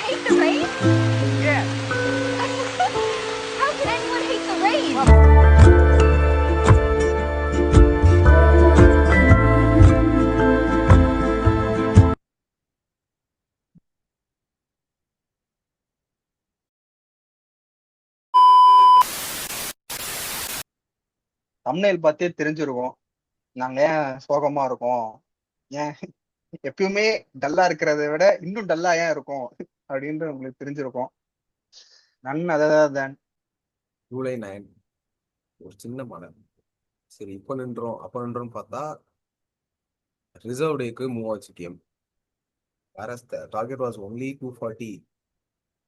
hate the rain? Yes. How can anyone hate the rain? Thumbnail பார்த்தே தெரிஞ்சிருக்கும் நாங்க ஏன் சோகமா இருக்கோம், ஏன் எப்பயுமே டல்லா இருக்கிறத விட இன்னும் டல்லா ஏன் இருக்கும் அப்படின்ட்டு உங்களுக்கு தெரிஞ்சிருக்கும். நன் அதர் தேன் ஜூலை 9 ஒரு சின்ன மழை. சரி இப்போ நின்றோம் அப்போ நின்றோம்னு பார்த்தா ரிசர்வ் டேக்கு மூவ் ஆச்சு கேம். வேற டார்கெட் வாஸ் ஒன்லி 240.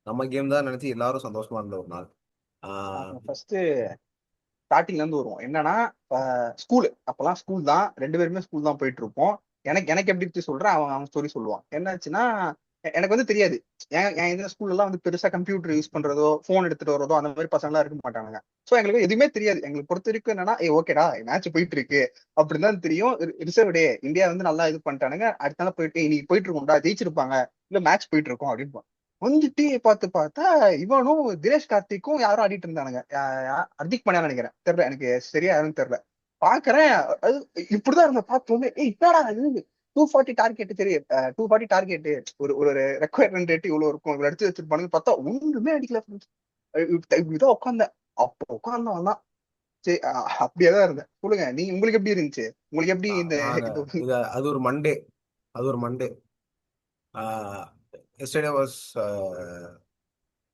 நம்ம கேம் தான் நினைச்சு எல்லாரும் சந்தோஷமா இருந்த ஒரு நாள். ஃபர்ஸ்ட் ஸ்டார்டிங்ல இருந்து வருவோம். என்னன்னா ஸ்கூல், அப்பெல்லாம் ஸ்கூல் தான், 2 பேருமே ஸ்கூல் தான் போயிட்டு இருப்போம். எனக்கு எனக்கு எப்படி சொல்றேன், அவன் ஸ்டோரி சொல்லுவான். என்னாச்சுன்னா எனக்கு வந்து தெரியாது, என் இந்த ஸ்கூல்ல எல்லாம் வந்து பெருசா கம்ப்யூட்டர் யூஸ் பண்றதோ போன் எடுத்துட்டு வரதோ அந்த மாதிரி பசங்க எல்லாம் இருக்க மாட்டாங்க. சோ எங்களுக்கு எதுவுமே தெரியாது. எங்களுக்கு பொறுத்த வரைக்கும் என்னன்னா, ஓகேடா மேட்ச் போயிட்டு இருக்கு அப்படின்னு தான் தெரியும். ரிசர்வ் டே, இந்தியா வந்து நல்லா இது பண்ணிட்டானுங்க, அடுத்த நாள் போயிட்டு இன்னைக்கு போயிட்டு இருக்கோம்டா, ஜெயிச்சிருப்பாங்க, இல்ல மேட்ச் போயிட்டு இருக்கோம் அப்படின்னு வந்துட்டு பார்த்தா இவனும் தினேஷ் கார்த்திக்கும் யாரும் ஆடிட்டு இருந்தானுங்க. ஹர்திக் பாண்டியா நினைக்கிறேன், தெரியல எனக்கு சரியா யாரும் தெரியல. பாக்குறேன் அது இப்படிதான் இருந்த பார்த்தோன்னே, என்னடா இது 240 டார்கெட் தெரியும், 240 டார்கெட், ஒரு ஒரு ரெக்வயர்மெண்ட் ரேட் இவ்வளவு இருக்கும், இவ்வளவு எடுத்து வச்சிருப்பானுங்க. பார்த்தா ஒண்ணுமே அடிக்கல friends. இதான் உட்காந்தேன். அப்போ உட்காந்தவன் தான். சரி அப்படியேதான் இருந்தேன். சொல்லுங்க நீங்க, உங்களுக்கு எப்படி இருந்துச்சு? உங்களுக்கு எப்படி இந்த அது ஒரு மண்டே. எஸ்டர்டே வாஸ்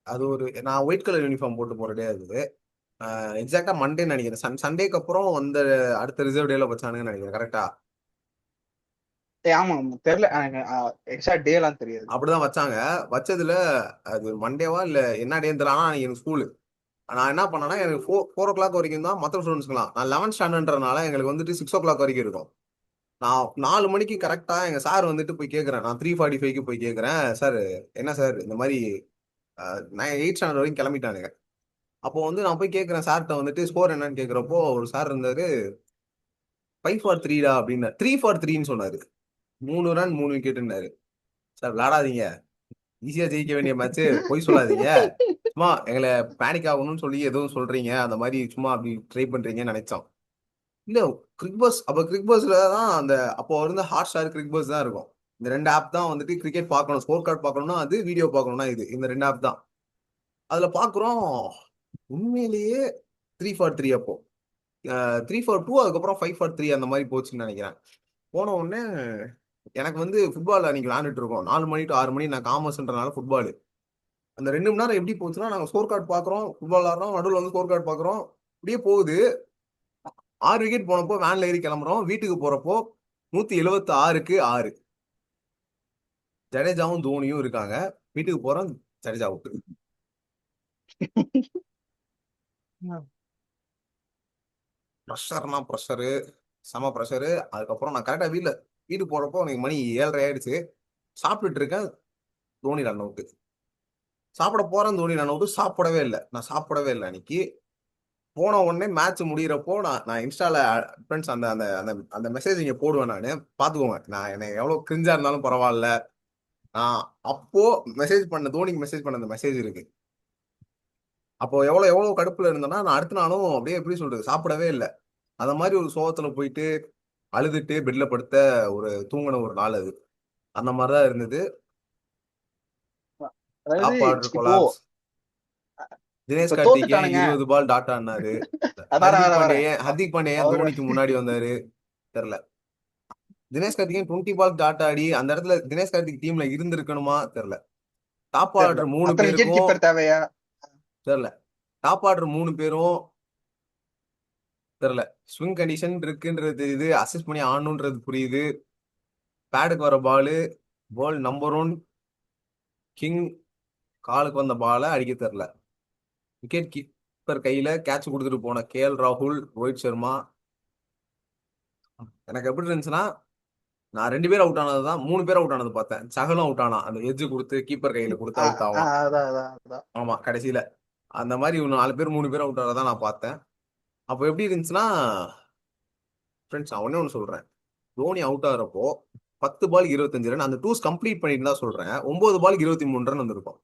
அது ஒரு நான் ஒயிட் கலர் யூனிஃபார்ம் போட்டு போறதே அது எக்ஸாக்டா மண்டேன்னு நினைக்கிறேன். சண்டேக்கு அப்புறம் அந்த அடுத்த ரிசர்வ் டேல வச்சானுங்கன்னு நினைக்கிறேன். கரெக்டா? ஆமா தெரியல, எக்ஸ்ட்ரா டே எல்லாம் தெரியாது. அப்படிதான் வச்சாங்க. வச்சதுல அது மண்டேவா இல்ல என்ன டேன்னு தெரியல. ஆனா எனக்கு ஸ்கூலு நான் என்ன பண்ணேன்னா, எனக்கு 4 o'clock வரைக்கும் தான் மற்ற ஸ்டூடெண்ட்ஸ்க்குலாம். நான் 11th ஸ்டாண்டர்ட்ன்றனால எங்களுக்கு வந்துட்டு 6 o'clock வரைக்கும் இருக்கும். நான் 4 மணிக்கு கரெக்டா எங்க சார் வந்துட்டு போய் கேட்கறேன். நான் 3:45க்கு போய் கேட்கறேன், சார் என்ன சார் இந்த மாதிரி நான் 8th ஸ்டாண்டர்ட் வரைக்கும் கிளம்பிட்டானுங்க. அப்போ வந்து நான் போய் கேட்கறேன் சார்கிட்ட வந்துட்டு ஸ்கோர் என்னன்னு கேட்கறப்போ ஒரு சார் இருந்தாரு, 5 for 3டா அப்படின்னு, 3 for 3ன்னு சொன்னாரு. 3 ரன் 3 விக்கெட்டுன்னாரு. சார் விளையாடாதீங்க, ஈஸியா ஜெயிக்க வேண்டிய மேட்ச், போய் சொல்லாதீங்க, சும்மா எங்களை பேனிக் ஆகணும்னு சொல்லி எதுவும் சொல்றீங்க, அந்த மாதிரி சும்மா அப்படி ட்ரை பண்றீங்கன்னு நினைச்சோம். இல்ல கிரிக்பஸ், அப்ப கிரிக்பஸ்ல தான் அந்த அப்போ வந்து ஹாட் ஸ்டார் கிரிக்பஸ் தான் இருக்கும். இந்த 2 ஆப் தான் வந்துட்டு கிரிக்கெட் பார்க்கணும், ஸ்கோர் கார்டு பார்க்கணும்னா அது, வீடியோ பார்க்கணும்னா இது, இந்த 2 ஆப் தான். அதுல பாக்குறோம் உண்மையிலேயே 3 for 3. அப்போ 3 for 2, அதுக்கப்புறம் 5 for 3 அந்த மாதிரி போச்சுன்னு நினைக்கிறேன். போன உடனே எனக்கு வந்து ஃபுட்பால் அன்னைக்கு விளையாண்டுட்டு இருக்கோம். 4 மணி டு 6 மணி, நான் காமர்ஸ்ன்றனால ஃபுட்பால். அந்த 2 மணி நேரம் எப்படி போச்சுன்னா, நாங்க ஸ்கோர் கார்டு பாக்குறோம், ஃபுட்பால் ஆடுறோம், நடுவில் வந்து ஸ்கோர் கார்டு பாக்குறோம், இப்படியே போகுது. 6 விக்கெட் போனப்போ வேன்ல ஏறி கிளம்புறோம். வீட்டுக்கு போறப்போ 176க்கு 6. ஜடேஜாவும் தோனியும் இருக்காங்க. வீட்டுக்கு போறோம், ஜடேஜா அவுட். ப்ரெஷர்னா ப்ரெஷரு, செம ப்ரெஷரு. அதுக்கப்புறம் நான் கரெக்டா வீட்டுக்கு போறப்போ எனக்கு மணி 7:30 ஆயிடுச்சு. சாப்பிட்டுட்டு இருக்கேன், தோனி ரன் அவுட். சாப்பிட போறேன், தோனி ரன் அவுட். நான் சாப்பிடவே இல்லை அன்னைக்கு. போன உடனே மேட்ச் முடிகிறப்போ நான் இன்ஸ்டால ஃப்ரெண்ட்ஸ் அந்த அந்த அந்த அந்த மெசேஜ் இங்க போடுவேன். நான் பாத்துக்கோங்க, நான் எனக்கு எவ்வளவு கிரிஞ்சா இருந்தாலும் பரவாயில்ல, நான் அப்போ தோனிக்கு மெசேஜ் பண்ண அந்த மெசேஜ் இருக்கு. அப்போ எவ்வளவு கடுப்புல இருந்தேன்னா, நான் அடுத்த நாளும் அப்படியே எப்படி சொல்றது, சாப்பிடவே இல்லை. அந்த மாதிரி ஒரு சோகத்துல போயிட்டு அழுதுட்டு பெட்ல படுத்த தூங்கின ஒரு நாள் அது. அந்த மாதிரிதான் இருந்தது. சாப்பாடு கொலாப்ஸ். தினேஷ் கார்த்திகேயன் 20 பால் டாட்டான்னாரு. ஹர்திக் பாண்டியா தோனிக்கு முன்னாடி வந்தாரு தெரியல. தினேஷ் கார்த்திகேயன் 20 பால் டாட் ஆடி அந்த இடத்துல தினேஷ் கார்த்திக் டீம்ல இருந்திருக்கணுமா தெரியல. டாப் ஆர்டர் 3 பேருக்கும் தெரியல. டாப் ஆர்டர் 3 பேரும் தெரியல. ஸ்விங் கண்டிஷன் இருக்குன்றது இது அசஸ் பண்ணி ஆடணுன்றது புரியுது. பேடுக்கு வர பாலு, வேர்ல்ட் நம்பர் 1 கிங் காலுக்கு வந்த பாலை அடிக்க தெரியல. விக்கெட் கீப்பர் கையில கேட்ச் கொடுத்துட்டு போன KL ராகுல், ரோஹித் சர்மா. எனக்கு எப்படி இருந்துச்சுன்னா, நான் 2 பேர் அவுட் ஆனதுதான், 3 பேர் அவுட் ஆனது பார்த்தேன். சகலும் அவுட் ஆனா, அந்த எஜ்ஜு கொடுத்து கீப்பர் கையில கொடுத்து அவுட் ஆவான். ஆமா, கடைசியில அந்த மாதிரி 4 பேர் 3 பேர் அவுட் ஆனதான் நான் பார்த்தேன். அப்போ எப்படி இருந்துச்சுன்னா ஃப்ரெண்ட்ஸ், நான் ஒண்ணு சொல்றேன். தோனி அவுட் ஆகிறப்போ 10 பால் 25 ரன். அந்த டூஸ் கம்ப்ளீட் பண்ணிட்டு தான் சொல்றேன். 9 பால் 23 ரன் வந்திருக்கும்.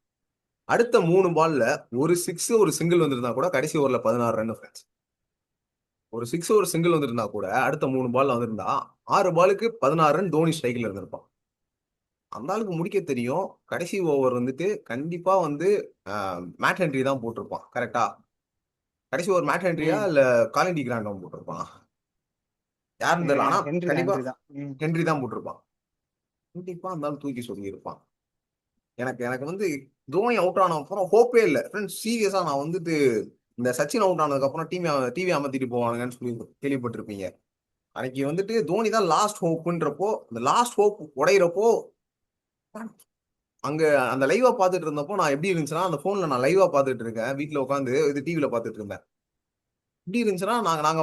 அடுத்த 3 பால்ல ஒரு 6 ஒரு சிங்கிள் வந்திருந்தா கூட கடைசி ஓவர்ல 16 ரன் ஃப்ரெண்ட்ஸ். ஒரு 6 ஒரு சிங்கிள் வந்திருந்தா கூட அடுத்த 3 பால்ல வந்திருந்தா 6 பாலுக்கு 16 ரன் தோனி ஸ்ட்ரைக்ல இருந்திருப்பான். அந்த ஆளுக்கு முடிக்க தெரியும். கடைசி ஓவர் வந்துட்டு கண்டிப்பா வந்து மேட் ஹென்ரி தான் போட்டிருப்பான். கரெக்டா? கடைசி ஓவர் மேட் ஹென்ரியா இல்ல காலின் டி கிராண்டம் போட்டிருப்பான் யாருன்னு தெரியல. ஆனா கண்டிப்பா ஹென்றி தான். ஹென்ரி தான் போட்டிருப்பான். கண்டிப்பா அந்த ஆள் தூக்கி சொல்லி இருப்பான். எனக்கு எனக்கு வந்து தோனி அவுட் ஆன அப்புறம் ஹோப்பே இல்லை ஃப்ரெண்ட்ஸ். சீரியஸா நான் வந்துட்டு இந்த சச்சின் அவுட் ஆனதுக்கு அப்புறம் டிவி அமர்த்திட்டு போவானுங்கன்னு சொல்லி கேள்விப்பட்டிருப்பீங்க. அன்னைக்கு வந்துட்டு தோனி தான் லாஸ்ட் ஹோப்புன்றப்போ, இந்த லாஸ்ட் ஹோப் உடையிறப்போ அங்க அந்த லைவா பார்த்துட்டு இருந்தப்போ நான் எப்படி இருந்துச்சுன்னா, அந்த போன்ல நான் லைவா பார்த்துட்டு இருக்கேன். வீட்டுல உட்காந்து இது டிவில பார்த்துட்டு இருந்தேன். எப்படி இருந்துச்சுன்னா நாங்க நாங்க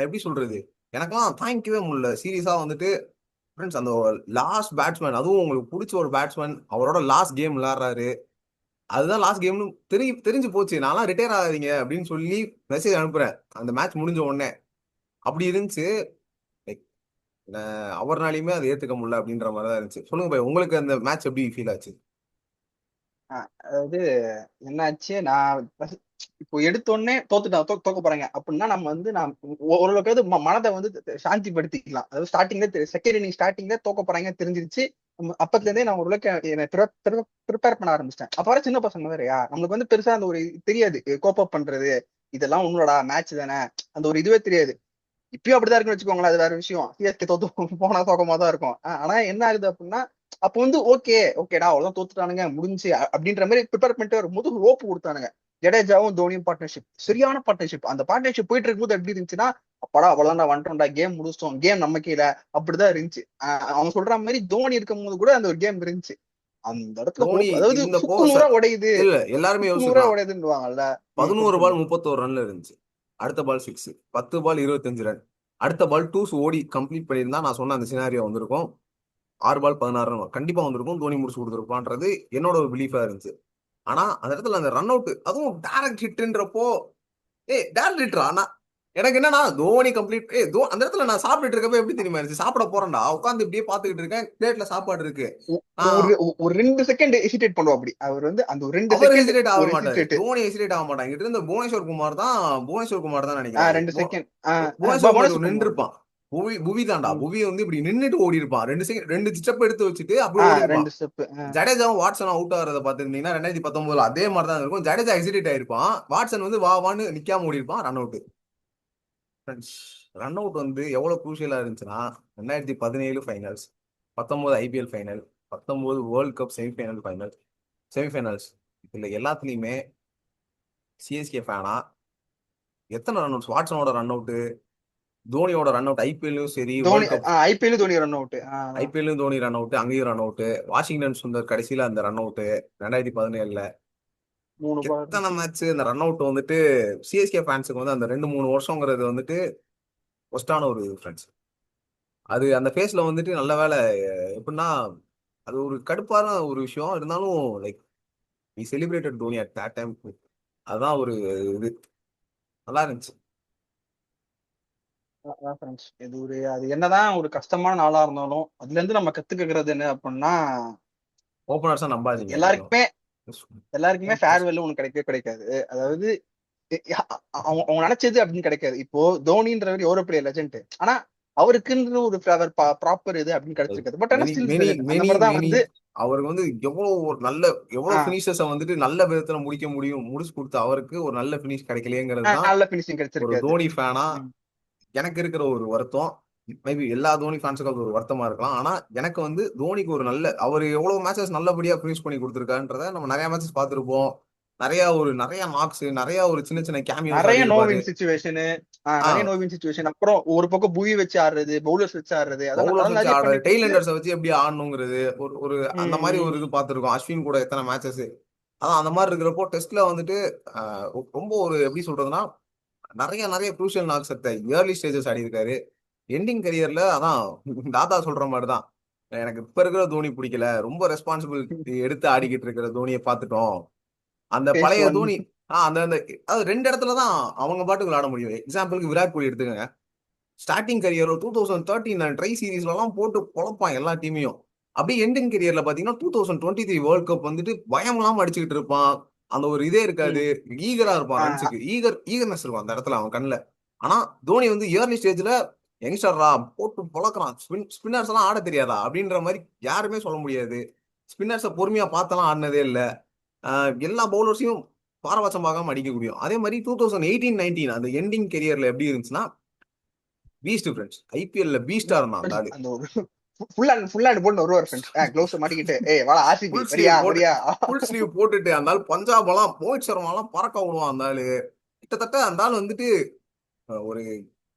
எப்படி சொல்றது, எனக்கெல்லாம் தாங்கிக்கவே முடியல சீரியஸா வந்துட்டு. ஃப்ரெண்ட்ஸ் அந்த லாஸ்ட் பேட்ஸ்மேன், அதுவும் உங்களுக்கு பிடிச்ச ஒரு பேட்ஸ்மேன், அவரோட லாஸ்ட் கேம் விளையாடுறாரு. அதுதான் லாஸ்ட் கேம்னு தெரிஞ்சு போச்சு. நான்லாம் ரிட்டையர் ஆகாதீங்க அப்படின்னு சொல்லி மெசேஜ் அனுப்புறேன் அந்த மேட்ச் முடிஞ்ச உடனே. அப்படி இருந்துச்சு. லைக் அவர்னாலையுமே அதை ஏத்துக்க முடியல அப்படின்ற மாதிரி தான் இருந்துச்சு. சொல்லுங்க பாய், உங்களுக்கு அந்த மேட்ச் எப்படி ஃபீல் ஆச்சு? அதாவது என்னாச்சு, நான் இப்போ எடுத்தோடனே தோக்க போறாங்க அப்படின்னா நம்ம வந்து நான் ஓரளவுக்கு மனதை வந்து சாந்தி படுத்திக்கலாம். அதாவது ஸ்டார்டிங்ல செகண்ட் இன்னிங் ஸ்டார்டிங்ல தோக்க போறாங்க தெரிஞ்சிருச்சு. அப்பத்துல இருந்தே நான் ஓரளவுக்கு ப்ரிப்பேர் பண்ண ஆரம்பிச்சிட்டேன். அப்ப வர சின்ன பசங்க வேறயா, நம்மளுக்கு வந்து பெருசா அந்த ஒரு தெரியாது கோப் அப் பண்றது. இதெல்லாம் உன்னோட மேட்ச் தானே, அந்த ஒரு இதுவே தெரியாது. இப்பயும் அப்படிதான் இருக்குன்னு வச்சுக்கோங்களேன், அது வேற விஷயம். சிஎஸ்கே தோத்து போனா சோகமா தான் இருக்கும். ஆனா என்ன ஆகுது அப்படின்னா, அப்போ வந்து ஓகேடா அவ்வளவுதான் தோத்துட்டானுங்க முடிஞ்சு அப்படின்ற மாதிரி ப்ரிப்பேர் பண்ணிட்டு வரும்போது ஹோப் கொடுத்தானுங்க. ஜடேஜாவும் தோனியும் பார்ட்னர்ஷிப், சரியான பார்ட்னர்ஷிப். அந்த பார்ட்னர்ஷிப் போயிட்டு இருக்கும்போது எப்படி இருந்துச்சுன்னா, அப்படா அவ்வளவுதான் வந்துட்டோம்டா, கேம் முடிச்சிட்டோம், கேம் நம்ம கீழே, அப்படிதான் இருந்துச்சு. அவங்க சொல்ற மாதிரி தோனி இருக்கும் போது கூட அந்த ஒரு கேம் இருந்துச்சு. அந்த இடத்துல தோனி ஹோப், அதாவது இந்த சுக்கு நூறா உடையுது, இல்ல எல்லாருமே சுக்கு நூறா யோசிக்கலாம். உடையுதுன்னுவாங்கல்ல. 11 பால் 31 ரன்ல இருந்துச்சு. அடுத்த பால் 6, 10 பால் 25 ரன். அடுத்த பால் டூஸ் ஓடி கம்ப்ளீட் பண்ணியிருந்தா நான் சொன்ன அந்த சினாரியோ வந்திருக்கும். 6 பால் 16 ரன் கண்டிப்பா வந்திருக்கும். தோனி முடிச்சு கொடுத்துருப்பான்றது என்னோட ஒரு பிலீஃபா இருந்துச்சு. ஆனா அந்த இடத்துல அந்த ரன் அவுட், அதுவும் டைரக்ட் ஹிட்ன்றப்போ டைரக்ட் ஹிட்ரா. ஆனா எனக்கு என்னன்னா தோனி கம்ப்ளீட் அந்த இடத்துல நான் சாப்பிட்டுட்டு இருக்கப்ப எப்படி தெரியுமா இருந்துச்சு, சாப்பிட போறேன்டா உட்காந்து இப்படியே பாத்துக்கிட்டு இருக்கேன், பிளேட்ல சாப்பாடு இருக்கு. ஒரு 2 செகண்ட் ஹெசிடேட் பண்ணுவோம். அப்படி அவர் வந்து அந்த ஒரு 2 அவர் செகண்ட் ஹெசிடேட் ஆக ஒரு மாட்டாரு, ஹெசிடேட். தோனி ஹெசிடேட் ஆக மாட்டாங்க. இருந்து புவனேஸ்வர் குமார் தான் நினைக்கிறேன். 2 செகண்ட் புவனேஸ்வர் குமார் போனஸ் நின்று இருப்பான். புவி தான்டா, புவி வந்து இப்படி நின்னுட்டு ஓடி இருப்பான். 2 ஸ்டெப் எடுத்து வச்சுட்டு அப்படி ஓடி இருப்பான். 2 ஸ்டெப். ஜடேஜாவும் வாட்சன் அவுட் ஆகிறத பாத்துருந்தீங்கன்னா 2019 அதே மாதிரி தான் இருக்கும். ஜடேஜா ஹெசிடேட் ஆயிருப்பான், வாட்சன் வந்து வான்னு நிக்காம ஓடி இருப்பான். Run out. ரன் அவுட் வந்து எவ்வளவு குரூஷியலா இருந்துச்சுன்னா, 2017 finals, 19 IPL final, 19 world cup semifinals இதுல எல்லாத்துலயுமே சிஎஸ்கே ஃபேனா எத்தனை ரன் அவுட்ஸ், வாட்சனோட ரன் அவுட், தோனியோட ரன் அவுட், ஐபிஎல்லும் சரி Dhoni world cup IPL Dhoni run out, ஐபிஎல்லும் தோனி ரன் அவுட், அங்கேயும் ரன் அவுட், வாஷிங்டன் சுந்தர் கடைசியில அந்த ரன் அவுட் 2017. 3 பால். எத்தனை மேட்ச் இந்த ரன் அவுட் வந்துட்டு சிஎஸ்கே ஃபேன்ஸுக்கு வந்து அந்த 2-3 வருஷங்கிறது வந்துட்டு ஒஸ்டான ஒரு ஃப்ரெண்ட்ஸ். அது அந்த ஃபேஸ்ல வந்துட்டு நல்ல வேலை. எப்படின்னா அது ஒரு கடுப்பான ஒரு விஷயம் இருந்தாலும், like we celebrated Dhoni at that time. அதான் ஒரு இது நல்லா இருந்துச்சு. இது அது என்னதான் ஒரு கஷ்டமான நாளா இருந்தாலும் அதுல இருந்து நம்ம கத்துக்கிறது என்ன அப்படின்னா, ஓப்பனர்ஸா நம்பாதீங்க. எல்லாருக்குமே ஃபேர்வெல் ஒண்ணு கிடைக்கவே கிடைக்காது. அதாவது அவங்க நினைச்சது அப்படின்னு கிடைக்காது. இப்போ தோனின்றவர் எவ்வளவு பெரிய லெஜெண்ட், ஆனா அவருக்குன்ற ஒரு ப்ராப்பர் இது அப்படின்னு கிடைச்சிருக்காது. பட் ஆனா ஸ்டில் வந்து அவருக்கு வந்து எவ்வளவு பினிஷர்ஸ வந்துட்டு நல்ல விதத்துல முடிச்சு கொடுத்த அவருக்கு ஒரு நல்ல பினிஷ் கிடைக்கலையேங்கிறது தான் நல்ல பினிஷிங் ஒரு கிடைச்சிருக்காது. தோனி ஃபேனா எனக்கு இருக்கிற ஒரு வருத்தம். மேபி எல்லா தோனி ஃபேன்ஸுக்கும் அது ஒரு வருத்தமா இருக்கலாம். ஆனா எனக்கு வந்து தோனிக்கு ஒரு அவர் எவ்வளவு மேட்சஸ் நல்லபடியா பினிஷ் பண்ணி கொடுத்துருக்கான்றத நம்ம நிறைய மேட்சஸ் பார்த்திருப்போம். நிறைய மார்க்ஸ், நிறைய ஒரு சின்ன சின்ன கேமியோஸ், நிறைய நோவின் சிச்சுவேஷன், அப்புறம் ஒரு பக்கம் புவி வச்சு ஆடுறது, பவுலர்ஸ் வச்சு ஆடுறது, டெய்லண்டர்ஸ் வச்சு எப்படி ஆடணுங்கிறது ஒரு அந்த மாதிரி ஒரு இது பார்த்திருக்கோம். அஸ்வின் கூட எத்தனை மேட்சஸ். அதான் அந்த மாதிரி இருக்கிறப்போ டெஸ்ட்ல வந்துட்டு ரொம்ப ஒரு எப்படி சொல்றதுன்னா நிறைய க்ரூஷியல் நாக்ஸ் ஏர்லி ஸ்டேஜஸ் ஆடி இருக்காரு. எண்டிங் கரியர்ல அதான் தாத்தா சொல்ற மாதிரிதான், எனக்கு இப்ப இருக்கிற தோனி பிடிக்கல, ரொம்ப ரெஸ்பான்சிபிலிட்டி எடுத்து ஆடிக்கிட்டு இருக்கிற தோனியை பார்த்துட்டோம். அந்த பழைய தோனி அந்த அது 2 இடத்துலதான் அவங்க பாட்டுக்கு விளையாட முடியும். எக்ஸாம்பிளுக்கு விராட் கோலி எடுத்துக்கங்க. ஸ்டார்டிங் கரியர்ல 2013 ட்ரை சீரீஸ்லாம் போட்டு பொழப்பான் எல்லா டீமையும். அப்படியே எண்டிங் கரியர்ல பாத்தீங்கன்னா 2023 வேர்ல்ட் கப் வந்துட்டு பயம் இல்லாம அடிச்சுக்கிட்டு இருப்பான். அந்த ஒரு இதே இருக்காது, ஈகரா இருப்பான், ரன்ஸுக்கு ஈகர்னஸ் இருக்கும் அந்த இடத்துல அவன் கண்ணுல. ஆனா தோனி வந்து இயர்லி ஸ்டேஜ்ல யங்ஸ்டர்ரா போட்டு பொழக்கிறான், ஸ்பின்னர்ஸ் எல்லாம் ஆட தெரியாதா அப்படின்ற மாதிரி யாருமே சொல்ல முடியாது. ஸ்பின்னர்ஸை பொறுமையா பார்த்தெல்லாம் ஆடினதே இல்லை. எல்லா பவுலர்ஸையும் பாரபட்சம் பார்க்காம அடிக்க முடியும். அதே மாதிரி 2018-19 அந்த எண்டிங் கெரியர்ல எப்படி இருந்துச்சுன்னா பீஸ்ட் ஃப்ரெண்ட்ஸ், ஐபிஎல்ல பீஸ்டா இருந்தான் அந்த ஆளு. அந்த ஒரு ஃபுல் ஹேண்ட் போட்டு வருவார் ஃப்ரெண்ட்ஸ், க்ளோஸ் மாட்டிக்கிட்டு ஏய் வாடா ஆர்சிபி ஃபுல் வரியா ஸ்லீவ் போட்டு வரியா. ஃபுல் ஸ்லீவ் போட்டுட்டு அந்த ஆள் பஞ்சாப் எல்லாம் ரோஹித் சர்மா எல்லாம் பறக்க விடுவான் அந்த ஆளு. கிட்டத்தட்ட அந்த ஆள் வந்துட்டு ஒரு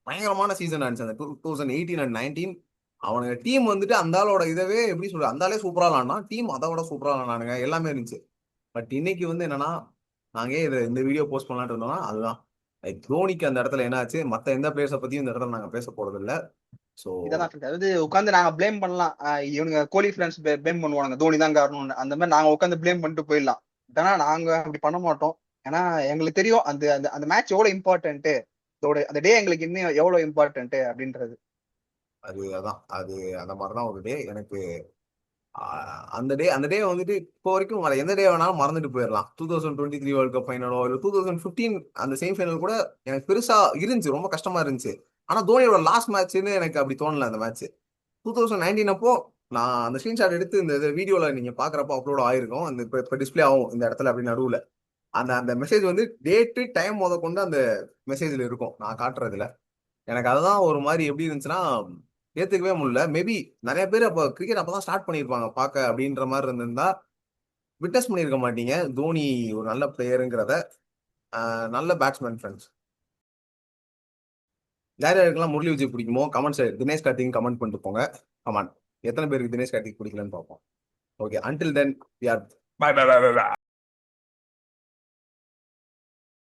பயங்கரமான சீசன் ஆனிச்சு அந்த 2018-19. அவனுங்க டீம் வந்துட்டு அந்த ஆளோட இதவே எப்படி சொல்ற, அந்த ஆளே சூப்பரா விளாண்டான், டீம் அதை விட சூப்பரா விளாண்டானுங்க, எல்லாமே இருந்துச்சு. பட் இன்னைக்கு வந்து என்னன்னா, நாங்க இந்த வீடியோ போஸ்ட் பண்ணலாம்னு இருந்தோம்னா அதுதான் தோனிக்கு அந்த இடத்துல என்ன ஆச்சு, மத்த எந்த பிளேயர்ஸை பத்தியும் இந்த இடத்துல நாங்க பேச போறது இல்ல. சோ இதெல்லாம் அதாவது உட்காந்து நாங்க ப்ளேம் பண்ணலாம், இவனுங்க கோலி ஃபிரான்ஸ் ப்ளேம் பண்ணுவாங்க தோனி தான் காரணம்னு, அந்த மாதிரி நாங்க உட்காந்து ப்ளேம் பண்ணிட்டு போயிடலாம். ஆனா நாங்க அப்படி பண்ண மாட்டோம். ஏன்னா எங்களுக்கு தெரியும் அந்த அந்த அந்த மேட்ச் எவ்வளவு இம்பார்ட்டன்ட், அந்த டே எங்களுக்கு இன்னும் எவ்வளவு இம்பார்ட்டன்ட் அப்படின்றது. அதான் அது அந்த மாதிரிதான் ஒரு டே எனக்கு. அந்த டே வந்துட்டு இப்போ வரைக்கும் எந்த டே வேணாலும் மறந்துட்டு போயிடலாம். 2023 வேர்ல்ட் கப் ஃபைனலோ இல்லை 2015 அந்த செமிஃபைனல் கூட எனக்கு பெருசா இருந்துச்சு, ரொம்ப கஷ்டமா இருந்துச்சு. ஆனா தோனியோட லாஸ்ட் மேட்ச்னு எனக்கு அப்படி தோணல. அந்த மேட்ச் 2019 அப்போ நான் அந்த ஸ்கிரீன்ஷாட் எடுத்து இந்த வீடியோல நீங்க பாக்குறப்போ அப்லோட் ஆயிருக்கும், அந்த இப்போ டிஸ்பிளே ஆகும் இந்த இடத்துல அப்படி நடுவுல. அந்த அந்த மெசேஜ் வந்து டேட்டு டைம் முத கொண்டு அந்த மெசேஜ்ல இருக்கும் நான் காட்டுறதுல. எனக்கு அதுதான் ஒரு மாதிரி எப்படி இருந்துச்சுன்னா ஏத்துக்கவே முடியல. மேபி நிறைய பேர் அப்போ கிரிக்கெட் அப்பதான் ஸ்டார்ட் பண்ணியிருப்பாங்க பார்க்க அப்படின்ற மாதிரி இருந்திருந்தா விட்னஸ் பண்ணியிருக்க மாட்டீங்க தோனி ஒரு நல்ல பிளேயருங்கிறத. நல்ல பேட்ஸ்மேன் ஃப்ரெண்ட்ஸ். யார் யாருக்கெல்லாம் முரளி விஜய் பிடிக்குமோ கமெண்ட்ஸ் தினேஷ் கார்த்திக் கமெண்ட் பண்ணிட்டு போங்க. கமெண்ட் எத்தனை பேருக்கு தினேஷ் கார்த்திக் பிடிக்கலன்னு பார்ப்போம். Okay, until then we are bye bye bye by.